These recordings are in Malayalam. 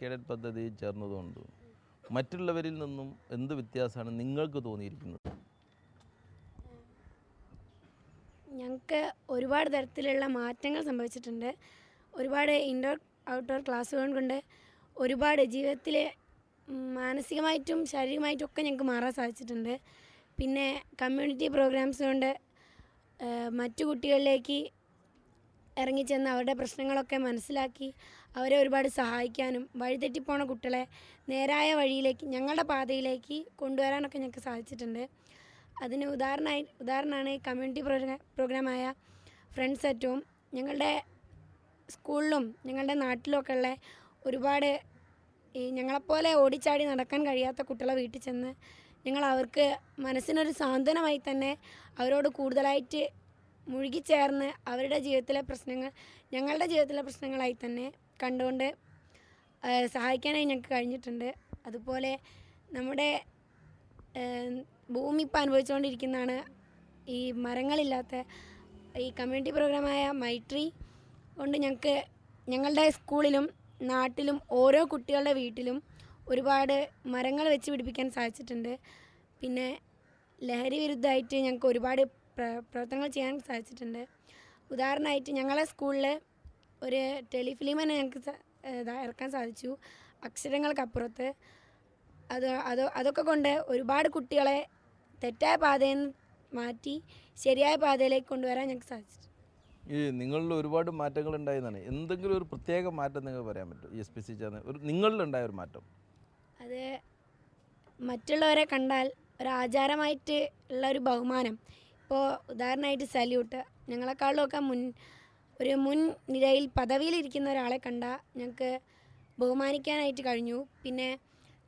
കേഡറ്റ് പദ്ധതിയിൽ ചേർന്നതുകൊണ്ട് മറ്റുള്ളവരിൽ നിന്നും എന്ത് വ്യത്യാസമാണ് നിങ്ങൾക്ക് തോന്നിയിരിക്കുന്നത്? ഞങ്ങൾക്ക് ഒരുപാട് തരത്തിലുള്ള മാറ്റങ്ങൾ സംഭവിച്ചിട്ടുണ്ട്. ഒരുപാട് ഇൻഡോർ ഔട്ട്ഡോർ ക്ലാസ്സുകൾ കൊണ്ട് ഒരുപാട് ജീവിതത്തിൽ മാനസികമായിട്ടും ശാരീരികമായിട്ടും ഒക്കെ ഞങ്ങൾക്ക് മാറാൻ സാധിച്ചിട്ടുണ്ട്. പിന്നെ കമ്മ്യൂണിറ്റി പ്രോഗ്രാംസ് കൊണ്ട് മറ്റു കുട്ടികളിലേക്ക് ഇറങ്ങിച്ചെന്ന് അവരുടെ പ്രശ്നങ്ങളൊക്കെ മനസ്സിലാക്കി അവരെ ഒരുപാട് സഹായിക്കാനും വഴിതെറ്റിപ്പോണ കുട്ടികളെ നേരായ വഴിയിലേക്ക് ഞങ്ങളുടെ പാതയിലേക്ക് കൊണ്ടുവരാനൊക്കെ ഞങ്ങൾക്ക് സാധിച്ചിട്ടുണ്ട്. അതിന് ഉദാഹരണമാണ് ഈ കമ്മ്യൂണിറ്റി പ്രോഗ്രാമായ ഫ്രണ്ട്സ് അറ്റ് ഹോം. ഞങ്ങളുടെ സ്കൂളിലും ഞങ്ങളുടെ നാട്ടിലുമൊക്കെ ഉള്ള ഒരുപാട് ഈ ഞങ്ങളെപ്പോലെ ഓടിച്ചാടി നടക്കാൻ കഴിയാത്ത കുട്ടികളെ വീട്ടിൽ ചെന്ന് ഞങ്ങൾ അവർക്ക് മനസ്സിനൊരു സാന്ത്വനമായി തന്നെ അവരോട് കൂടുതലായിട്ട് മുഴുകിച്ചേർന്ന് അവരുടെ ജീവിതത്തിലെ പ്രശ്നങ്ങൾ ഞങ്ങളുടെ ജീവിതത്തിലെ പ്രശ്നങ്ങളായി തന്നെ കണ്ടുകൊണ്ട് സഹായിക്കാനായി ഞങ്ങൾക്ക് കഴിഞ്ഞിട്ടുണ്ട്. അതുപോലെ നമ്മുടെ ഭൂമി ഇപ്പം അനുഭവിച്ചുകൊണ്ടിരിക്കുന്നതാണ് ഈ മരങ്ങളില്ലാത്ത ഈ കമ്മ്യൂണിറ്റി പ്രോഗ്രാമായ മൈട്രി കൊണ്ട് ഞങ്ങൾക്ക് ഞങ്ങളുടെ സ്കൂളിലും നാട്ടിലും ഓരോ കുട്ടികളുടെ വീട്ടിലും ഒരുപാട് മരങ്ങൾ വെച്ച് പിടിപ്പിക്കാൻ സാധിച്ചിട്ടുണ്ട്. പിന്നെ ലഹരി വിരുദ്ധമായിട്ട് ഞങ്ങൾക്ക് ഒരുപാട് പ്രവർത്തനങ്ങൾ ചെയ്യാൻ സാധിച്ചിട്ടുണ്ട്. ഉദാഹരണമായിട്ട് ഞങ്ങളെ സ്കൂളിൽ ഒരു ടെലിഫിലിം തന്നെ ഞങ്ങൾക്ക് ഇറക്കാൻ സാധിച്ചു, അക്ഷരങ്ങൾക്കപ്പുറത്ത്. അതൊക്കെ കൊണ്ട് ഒരുപാട് കുട്ടികളെ തെറ്റായ പാതയിൽ നിന്ന് മാറ്റി ശരിയായ പാതയിലേക്ക് കൊണ്ടുവരാൻ ഞങ്ങൾക്ക് സാധിച്ചു. ഈ നിങ്ങളിൽ ഒരുപാട് മാറ്റങ്ങൾ ഉണ്ടായതാണ്. എന്തെങ്കിലും ഒരു പ്രത്യേക മാറ്റം നിങ്ങൾക്ക് പറയാൻ പറ്റും? ഈ SPC ഒരു നിങ്ങളിലുണ്ടായ ഒരു മാറ്റം? അത് മറ്റുള്ളവരെ കണ്ടാൽ ഒരു ആചാരമായിട്ട് ഉള്ള ഒരു ബഹുമാനം. ഇപ്പോൾ ഉദാഹരണമായിട്ട് സല്യൂട്ട്. ഞങ്ങളെക്കാളുമൊക്കെ ഒരു മുൻ നിരയിൽ പദവിയിലിരിക്കുന്ന ഒരാളെ കണ്ടാൽ ഞങ്ങൾക്ക് ബഹുമാനിക്കാനായിട്ട് കഴിഞ്ഞു. പിന്നെ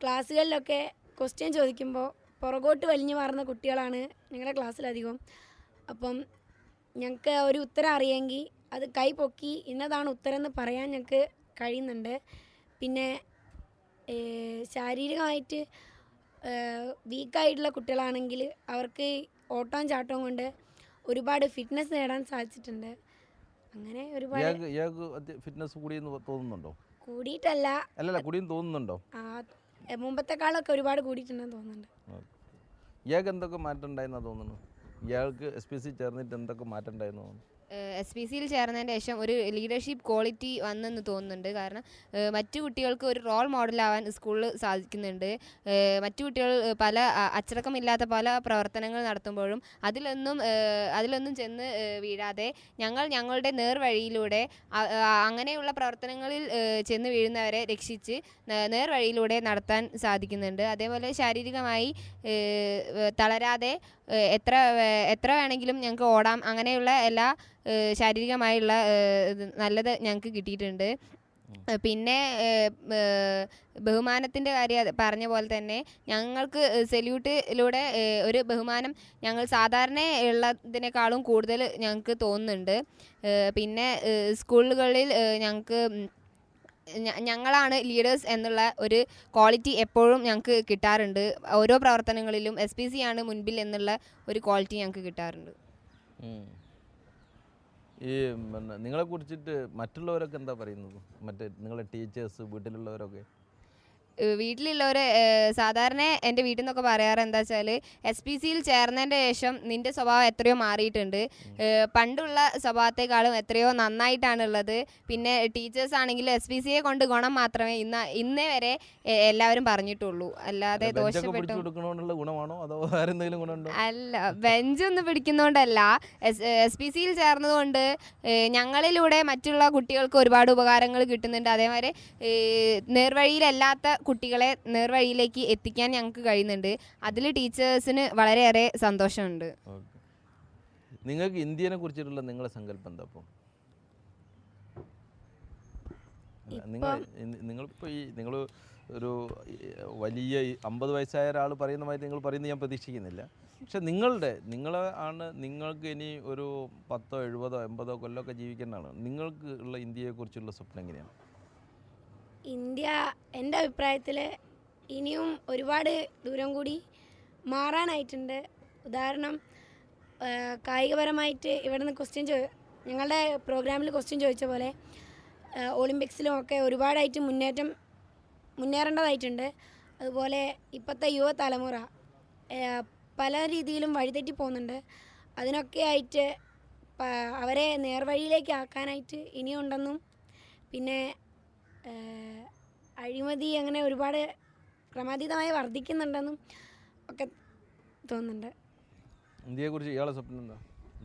ക്ലാസ്സുകളിലൊക്കെ ക്വസ്റ്റ്യൻ ചോദിക്കുമ്പോൾ പുറകോട്ട് വലിഞ്ഞു മാറുന്ന കുട്ടികളാണ് ഞങ്ങളുടെ ക്ലാസ്സിലധികം. അപ്പം ഞങ്ങൾക്ക് ഒരു ഉത്തരം അറിയെങ്കിൽ അത് കൈ പൊക്കി ഇന്നതാണ് ഉത്തരം എന്ന് പറയാൻ ഞങ്ങൾക്ക് കഴിയുന്നുണ്ട്. പിന്നെ ശാരീരികമായിട്ട് വീക്കായിട്ടുള്ള കുട്ടികളാണെങ്കിൽ അവർക്ക് ഓട്ടവും ചാട്ടവും കൊണ്ട് ഒരുപാട് ഫിറ്റ്നസ് നേടാൻ സാധിച്ചിട്ടുണ്ട്. അങ്ങനെ ഒരുപാട് ഫിറ്റ്നസ് കൂടിയെന്ന് തോന്നുന്നുണ്ടോ? കൂടിയിട്ടല്ല, കൂടിയെന്ന് തോന്നുന്നുണ്ടോ? മുമ്പത്തെക്കാളൊക്കെ ഒരുപാട് കൂടിയിട്ടുണ്ടെന്ന് തോന്നുന്നുണ്ട്. ഇയാൾക്ക് എന്തൊക്കെ മാറ്റം ഉണ്ടായെന്നാ തോന്നുന്നു? ഇയാൾക്ക് SPC ചേർന്നിട്ട് എന്തൊക്കെ മാറ്റം ഉണ്ടായെന്ന് തോന്നുന്നു? SPCയിൽ ചേർന്നതിൻ്റെ ശേഷം ഒരു ലീഡർഷിപ്പ് ക്വാളിറ്റി വന്നെന്ന് തോന്നുന്നുണ്ട്. കാരണം മറ്റു കുട്ടികൾക്ക് ഒരു റോൾ മോഡലാവാൻ സ്കൂളിൽ സാധിക്കുന്നുണ്ട്. മറ്റു കുട്ടികൾ പല അച്ചടക്കമില്ലാത്ത പല പ്രവർത്തനങ്ങൾ നടത്തുമ്പോഴും അതിലൊന്നും ചെന്ന് വീഴാതെ ഞങ്ങളുടെ നേർവഴിയിലൂടെ അങ്ങനെയുള്ള പ്രവർത്തനങ്ങളിൽ ചെന്ന് വീഴുന്നവരെ രക്ഷിച്ച് നേർവഴിയിലൂടെ നടത്താൻ സാധിക്കുന്നുണ്ട്. അതേപോലെ ശാരീരികമായി തളരാതെ എത്ര വേണമെങ്കിലും ഞങ്ങൾക്ക് ഓടാം. അങ്ങനെയുള്ള എല്ലാ ശാരീരികമായുള്ള നല്ലത് ഞങ്ങൾക്ക് കിട്ടിയിട്ടുണ്ട്. പിന്നെ ബഹുമാനത്തിൻ്റെ കാര്യം പറഞ്ഞ പോലെ തന്നെ ഞങ്ങൾക്ക് സല്യൂട്ടിലൂടെ ഒരു ബഹുമാനം ഞങ്ങൾ സാധാരണ ഉള്ളതിനേക്കാളും കൂടുതൽ ഞങ്ങൾക്ക് തോന്നുന്നുണ്ട്. പിന്നെ സ്കൂളുകളിൽ ഞങ്ങളാണ് ലീഡേഴ്സ് എന്നുള്ള ഒരു ക്വാളിറ്റി എപ്പോഴും ഞങ്ങൾക്ക് കിട്ടാറുണ്ട്. ഓരോ പ്രവർത്തനങ്ങളിലും SPC ആണ് മുൻപിൽ എന്നുള്ള ഒരു ക്വാളിറ്റി ഞങ്ങൾക്ക് കിട്ടാറുണ്ട്. ഈ നിങ്ങളെ കുറിച്ചിട്ട് മറ്റുള്ളവരൊക്കെ എന്താ പറയുന്നത്? മറ്റേ നിങ്ങളെ ടീച്ചേഴ്സ്, വീട്ടിലുള്ളവരൊക്കെ? വീട്ടിലുള്ളവർ സാധാരണ എൻ്റെ വീട്ടിൽ നിന്നൊക്കെ പറയാറ് എന്താ വെച്ചാൽ SPCയിൽ ചേർന്നതിൻ്റെ ശേഷം നിൻ്റെ സ്വഭാവം എത്രയോ മാറിയിട്ടുണ്ട്, പണ്ടുള്ള സ്വഭാവത്തെക്കാളും എത്രയോ നന്നായിട്ടാണുള്ളത്. പിന്നെ ടീച്ചേഴ്സ് ആണെങ്കിൽ SPCയെ കൊണ്ട് ഗുണം മാത്രമേ ഇന്നേ വരെ എല്ലാവരും പറഞ്ഞിട്ടുള്ളൂ, അല്ലാതെ ദോഷപ്പെട്ടു. അല്ല, ബെഞ്ചൊന്നും പിടിക്കുന്നതുകൊണ്ടല്ല, SPCയിൽ ചേർന്നതുകൊണ്ട് ഞങ്ങളിലൂടെ മറ്റുള്ള കുട്ടികൾക്ക് ഒരുപാട് ഉപകാരങ്ങൾ കിട്ടുന്നുണ്ട്. അതേമാതിരി നേർവഴിയിലല്ലാത്ത കുട്ടികളെ നേർവഴിയിലേക്ക് എത്തിക്കാൻ ഞങ്ങൾക്ക് കഴിയുന്നുണ്ട്. അതിൽ ടീച്ചേഴ്സിന് വളരെയേറെ സന്തോഷമുണ്ട്. നിങ്ങൾക്ക് ഇന്ത്യനെ കുറിച്ചിട്ടുള്ള നിങ്ങളുടെ സങ്കല്പം എന്താ? നിങ്ങൾ ഒരു വലിയ 50 വയസ്സായ ഒരാൾ പറയുന്ന മാതിരി നിങ്ങൾ പറയുന്നത് ഞാൻ പ്രതീക്ഷിക്കുന്നില്ല. പക്ഷെ നിങ്ങൾക്ക് ഇനി ഒരു 10, 70, 80 കൊല്ലമൊക്കെ ജീവിക്കേണ്ടതാണ്. നിങ്ങൾക്ക് ഉള്ള ഇന്ത്യയെക്കുറിച്ചുള്ള സ്വപ്നം എങ്ങനെയാണ്? ഇന്ത്യ എൻ്റെ അഭിപ്രായത്തിൽ ഇനിയും ഒരുപാട് ദൂരം കൂടി മാറാനായിട്ടുണ്ട്. ഉദാഹരണം, കായികപരമായിട്ട് ഇവിടുന്ന് ഞങ്ങളുടെ പ്രോഗ്രാമിൽ ക്വസ്റ്റ്യൻ ചോദിച്ച പോലെ ഒളിമ്പിക്സിലും ഒക്കെ ഒരുപാടായിട്ട് മുന്നേറ്റം മുന്നേറേണ്ടതായിട്ടുണ്ട്. അതുപോലെ ഇപ്പോഴത്തെ യുവതലമുറ പല രീതിയിലും വഴിതെറ്റി പോകുന്നുണ്ട്. അതിനൊക്കെ ആയിട്ട് അവരെ നേർവഴിയിലേക്ക് ആക്കാനായിട്ട് ഇനിയുണ്ടെന്നും പിന്നെ അഴിമതി അങ്ങനെ ഒരുപാട് ക്രമാതീതമായി വർദ്ധിക്കുന്നുണ്ടെന്നും ഒക്കെ തോന്നുന്നുണ്ട്. ഇന്ത്യയെക്കുറിച്ച് ഇയാളെ സ്വപ്നം എന്താ?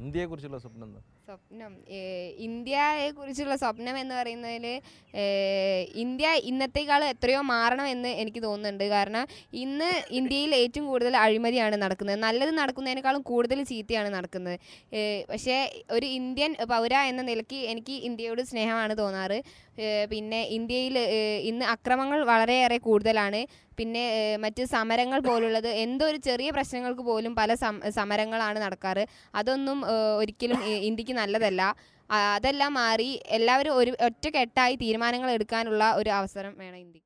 ഇന്ത്യയെക്കുറിച്ചുള്ള സ്വപ്നം എന്താ? സ്വപ്നം ഇന്ത്യയെ കുറിച്ചുള്ള സ്വപ്നം എന്ന് പറയുന്നതിൽ ഇന്ത്യ ഇന്നത്തേക്കാളും എത്രയോ മാറണമെന്ന് എനിക്ക് തോന്നുന്നുണ്ട്. കാരണം ഇന്ന് ഇന്ത്യയിൽ ഏറ്റവും കൂടുതൽ അഴിമതിയാണ് നടക്കുന്നത്. നല്ലത് നടക്കുന്നതിനേക്കാളും കൂടുതൽ ചീത്തയാണ് നടക്കുന്നത്. പക്ഷേ ഒരു ഇന്ത്യൻ പൗര എന്ന നിലയ്ക്ക് എനിക്ക് ഇന്ത്യയോട് സ്നേഹമാണ് തോന്നാറ്. പിന്നെ ഇന്ത്യയിൽ ഇന്ന് അക്രമങ്ങൾ വളരെയേറെ കൂടുതലാണ്. പിന്നെ മറ്റ് സമരങ്ങൾ പോലുള്ളത് എന്തോ ഒരു ചെറിയ പ്രശ്നങ്ങൾക്ക് പോലും പല സമരങ്ങളാണ് നടക്കാറ്. അതൊന്നും ഒരിക്കലും ഇന്ത്യക്ക് നല്ലതല്ല. അതെല്ലാം മാറി എല്ലാവരും ഒറ്റക്കെട്ടായി തീരുമാനങ്ങൾ എടുക്കാനുള്ള ഒരു അവസരം വേണം ഇന്ത്യക്ക്.